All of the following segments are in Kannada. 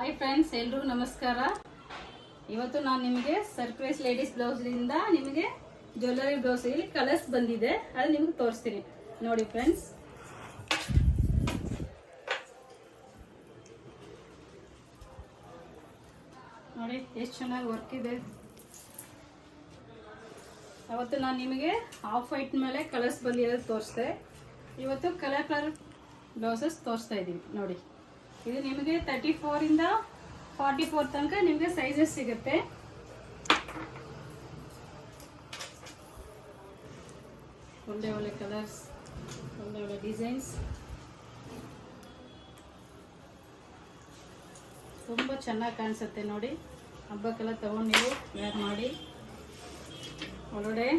ಹಾಯ್ ಫ್ರೆಂಡ್ಸ್, ಎಲ್ರಿಗೂ ನಮಸ್ಕಾರ. ಇವತ್ತು ನಾನು ನಿಮಗೆ ಸರ್ಪ್ರೈಸ್ ಲೇಡೀಸ್ ಬ್ಲೌಸ್ನಿಂದ ನಿಮಗೆ ಜ್ಯುವೆಲ್ಲರಿ ಬ್ಲೌಸ್ ಇಲ್ಲಿ ಕಲರ್ಸ್ ಬಂದಿದೆ, ಅದು ನಿಮಗೆ ತೋರಿಸ್ತೀನಿ. ನೋಡಿ ಫ್ರೆಂಡ್ಸ್, ನೋಡಿ ಎಷ್ಟು ಚೆನ್ನಾಗಿ ವರ್ಕ್ ಇದೆ. ಅವತ್ತು ನಾನು ನಿಮಗೆ ಆಫ್ ವೈಟ್ ಮೇಲೆ ಕಲರ್ಸ್ ಬಂದಿರೋದು ತೋರಿಸ್ದೆ. ಇವತ್ತು ಕಲರ್ ಬ್ಲೌಸಸ್ ತೋರಿಸ್ತಾ ಇದ್ದೀವಿ. ನೋಡಿ, ಇದು ನಿಮಗೆ 34 ಇಂದ 44 ತನಕ ನಿಮಗೆ ಸೈಜಸ್ ಸಿಗುತ್ತೆ. ಒಳ್ಳೆ ಒಳ್ಳೆ ಕಲರ್ಸ್, ಒಳ್ಳೆ ಒಳ್ಳೆ ಡಿಸೈನ್ಸ್, ತುಂಬ ಚೆನ್ನಾಗಿ ಕಾಣಿಸುತ್ತೆ. ನೋಡಿ, ಹಬ್ಬಕ್ಕೆಲ್ಲ ತಗೊಂಡು ನೀವು ವೇರ್ ಮಾಡಿ. ಒಳಗಡೆ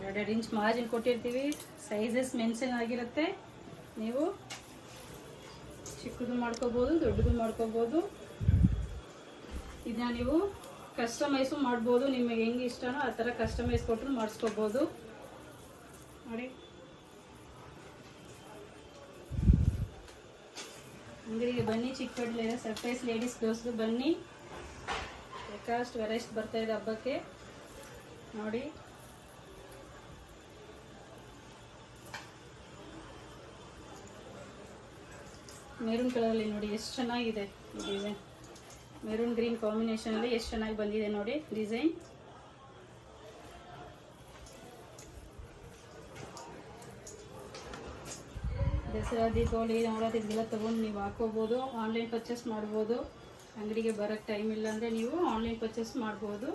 2 ಇಂಚ್ ಮಾರ್ಜಿನ್ ಕೊಟ್ಟಿರ್ತೀವಿ, ಸೈಜಸ್ ಮೆನ್ಷನ್ ಆಗಿರುತ್ತೆ. ನೀವು ಚಿಕ್ಕದು ಮಾಡ್ಕೋಬೋದು, ದೊಡ್ಡದು ಮಾಡ್ಕೋಬೋದು. ಇದನ್ನ ನೀವು ಕಸ್ಟಮೈಸು ಮಾಡ್ಬೋದು, ನಿಮಗೆ ಹೆಂಗೆ ಇಷ್ಟನೋ ಆ ಥರ ಕಸ್ಟಮೈಸ್ ಕೊಟ್ಟರು ಮಾಡಿಸ್ಕೋಬೋದು. ನೋಡಿ, ಅಂಗಡಿಗೆ ಬನ್ನಿ, ಚಿಕ್ಕಪೇಟೆಯಲ್ಲಿ ಸರ್ಪ್ರೈಸ್ ಲೇಡೀಸ್ ಬ್ಲೌಸ್ಗೆ ಬನ್ನಿ. ಬೇಕಾಷ್ಟು ವೆರೈಟಿ ಬರ್ತಾಯಿದೆ ಹಬ್ಬಕ್ಕೆ. ನೋಡಿ, ಮೆರೂನ್ ಕಲರಲ್ಲಿ ನೋಡಿ ಎಷ್ಟು ಚೆನ್ನಾಗಿದೆ ಈ ಡಿಸೈನ್. ಮೆರೂನ್ ಗ್ರೀನ್ ಕಾಂಬಿನೇಷನಲ್ಲಿ ಎಷ್ಟು ಚೆನ್ನಾಗಿ ಬಂದಿದೆ ನೋಡಿ ಡಿಸೈನ್. ದಸರಾ, ದೀಪಾವಳಿ, ನವರಾತ್ರಿಗೆಲ್ಲ ತೊಗೊಂಡು ನೀವು ಹಾಕೋಬೋದು. ಆನ್ಲೈನ್ ಪರ್ಚೇಸ್ ಮಾಡ್ಬೋದು. ಅಂಗಡಿಗೆ ಬರೋಕ್ಕೆ ಟೈಮ್ ಇಲ್ಲ ಅಂದರೆ ನೀವು ಆನ್ಲೈನ್ ಪರ್ಚೇಸ್ ಮಾಡ್ಬೋದು.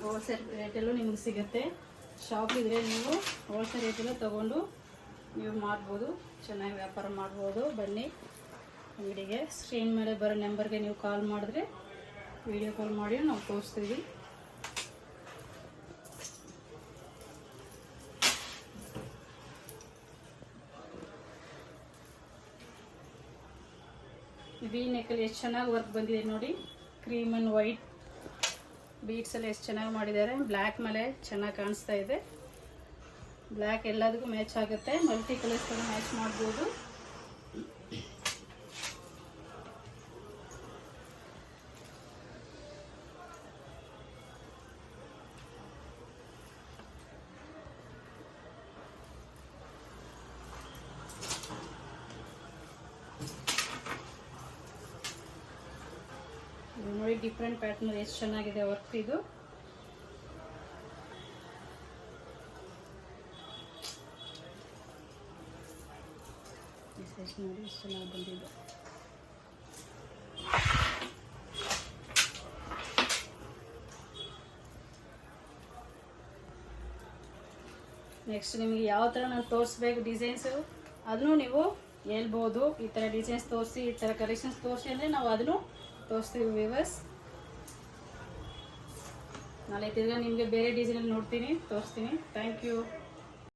ಹೋಲ್ಸೇಲ್ ರೇಟಲ್ಲೂ ನಿಮಗೆ ಸಿಗುತ್ತೆ. ಶಾಪ್ ಇದ್ದರೆ ನೀವು ಹೋಲ್ಸೇಲ್ ರೇಟೆಲ್ಲ ತೊಗೊಂಡು ನೀವು ಮಾಡ್ಬೋದು, ಚೆನ್ನಾಗಿ ವ್ಯಾಪಾರ ಮಾಡ್ಬೋದು. ಬನ್ನಿ ಅಂಗಡಿಗೆ. ಸ್ಕ್ರೀನ್ ಮೇಲೆ ಬರೋ ನಂಬರ್ಗೆ ನೀವು ಕಾಲ್ ಮಾಡಿದ್ರೆ ವಿಡಿಯೋ ಕಾಲ್ ಮಾಡಿ ನಾವು ತೋರಿಸ್ತೀವಿ. ವಿ ನೆಕ್ಕಲ್ಲಿ ಎಷ್ಟು ಚೆನ್ನಾಗಿ ವರ್ಕ್ ಬಂದಿದೆ ನೋಡಿ. ಕ್ರೀಮ್ ಆ್ಯಂಡ್ ವೈಟ್ ಬೀಡ್ಸ್ ಎಲ್ಲ ಎಷ್ಟು ಚೆನ್ನಾಗಿ ಮಾಡಿದ್ದಾರೆ. ಬ್ಲ್ಯಾಕ್ ಮೇಲೆ ಚೆನ್ನಾಗಿ ಕಾಣಿಸ್ತಾ ಇದೆ. ಬ್ಲ್ಯಾಕ್ ಎಲ್ಲದಕ್ಕೂ ಮ್ಯಾಚ್ ಆಗುತ್ತೆ. ಮಲ್ಟಿ ಕಲರ್ಸ್ ಕೂಡ ಮ್ಯಾಚ್ ಮಾಡ್ಬೋದು. ನೋಡಿ, ಡಿಫ್ರೆಂಟ್ ಪ್ಯಾಟರ್ನ್ ಎಷ್ಟು ಚೆನ್ನಾಗಿದೆ ವರ್ಕ್ ಇದು. ನೋಡಿ, ಎಷ್ಟು ಚೆನ್ನಾಗಿ ಬಂದಿದೆ. ನೆಕ್ಸ್ಟ್ ನಿಮಗೆ ಯಾವ ಥರ ನಾನು ತೋರಿಸ್ಬೇಕು ಡಿಸೈನ್ಸು ಅದನ್ನು ನೀವು ಹೇಳ್ಬೋದು. ಈ ಥರ ಡಿಸೈನ್ಸ್ ತೋರಿಸಿ, ಈ ಥರ ಕಲೆಕ್ಷನ್ಸ್ ತೋರಿಸಿ ಅಂದರೆ ನಾವು ಅದನ್ನು ತೋರಿಸ್ತೀವಿ ವ್ಯೂವರ್ಸ್. ನಾಳೆ ತಿರ್ಗಾ ನಿಮಗೆ ಬೇರೆ ಡಿಸೈನಲ್ಲಿ ನೋಡ್ತೀನಿ, ತೋರಿಸ್ತೀನಿ. Thank you.